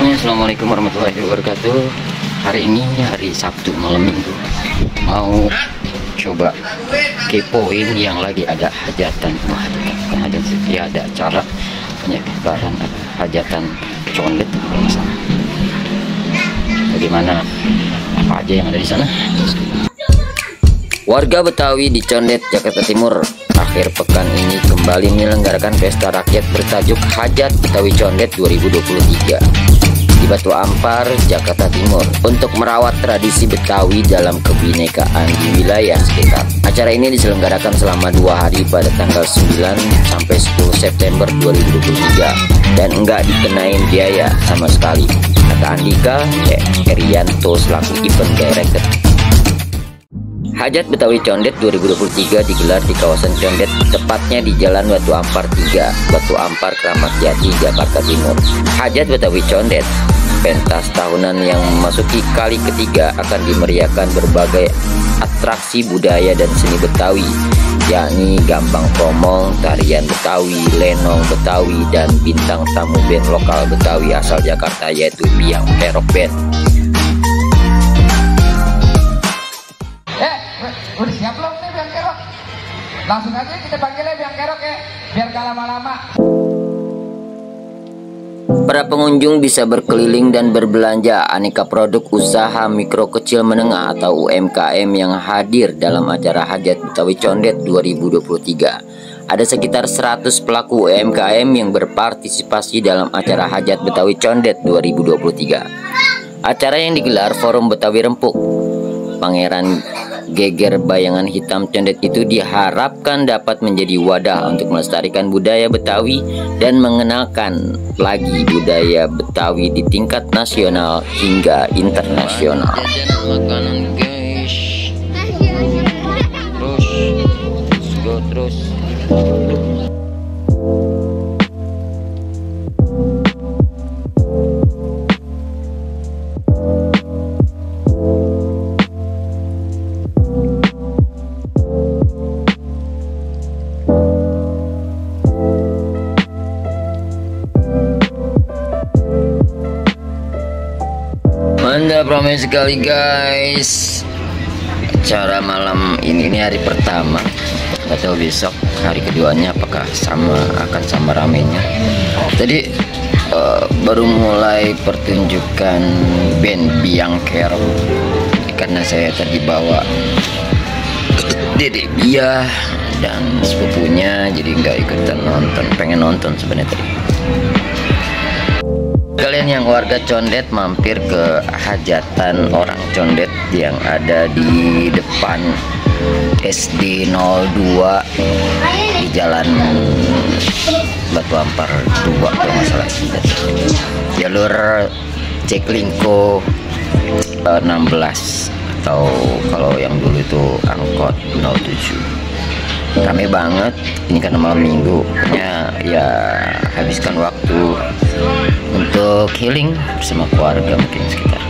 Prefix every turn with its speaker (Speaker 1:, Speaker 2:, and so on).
Speaker 1: semuanya, assalamualaikum warahmatullahi wabarakatuh. Hari ini hari Sabtu malam minggu, mau coba kepoin yang lagi ada hajatan. Wah, bukan hajatan sih, ya ada acara penyebaran hajatan condet kalau nggak salah. Bagaimana, apa aja yang ada di sana? Warga Betawi di Condet, Jakarta Timur akhir pekan ini kembali menyelenggarakan pesta rakyat bertajuk Hajat Betawi Condet 2023 di Batu Ampar, Jakarta Timur untuk merawat tradisi Betawi dalam kebinekaan di wilayah sekitar. Acara ini diselenggarakan selama 2 hari pada tanggal 9 sampai 10 September 2023 dan enggak dikenain biaya sama sekali, kata Andika Erianto selaku event director. Hajat Betawi Condet 2023 digelar di kawasan Condet, tepatnya di Jalan Batu Ampar 3, Batu Ampar, Kramat Jati, Jakarta Timur. Hajat Betawi Condet, pentas tahunan yang memasuki kali ketiga, akan dimeriahkan berbagai atraksi budaya dan seni Betawi, yakni gambang kromong, tarian Betawi, lenong Betawi, dan bintang tamu band lokal Betawi asal Jakarta yaitu Biang Kerok Band.
Speaker 2: Udah siap belum nih Biang Kerok? Langsung aja kita panggilnya Biang Kerok ya, biar gak lama-lama.
Speaker 1: Para pengunjung bisa berkeliling dan berbelanja aneka produk usaha mikro kecil menengah atau UMKM yang hadir dalam acara Hajat Betawi Condet 2023. Ada sekitar 100 pelaku UMKM yang berpartisipasi dalam acara Hajat Betawi Condet 2023. Acara yang digelar Forum Betawi Rempuk Pangeran Geger Bayangan Hitam Condet itu diharapkan dapat menjadi wadah untuk melestarikan budaya Betawi dan mengenalkan lagi budaya Betawi di tingkat nasional hingga internasional. Makanan guys, terus. Mantap, ramai sekali guys. Acara malam ini hari pertama, nggak tahu besok hari keduanya apakah akan sama ramenya. Tadi baru mulai pertunjukan band Biang Kerok, karena saya tadi bawa Dedek Bia dan sepupunya, jadi nggak ikutan nonton. Pengen nonton sebenarnya tadi. Kalian yang warga Condet mampir ke hajatan orang Condet yang ada di depan SD 02 di Jalan Batu Ampar 2 kalau nggak salah, jalur Ceklingko 16 atau kalau yang dulu itu angkot 07. Rame banget ini karena malam minggu, ya habiskan waktu untuk healing bersama keluarga mungkin sekitar.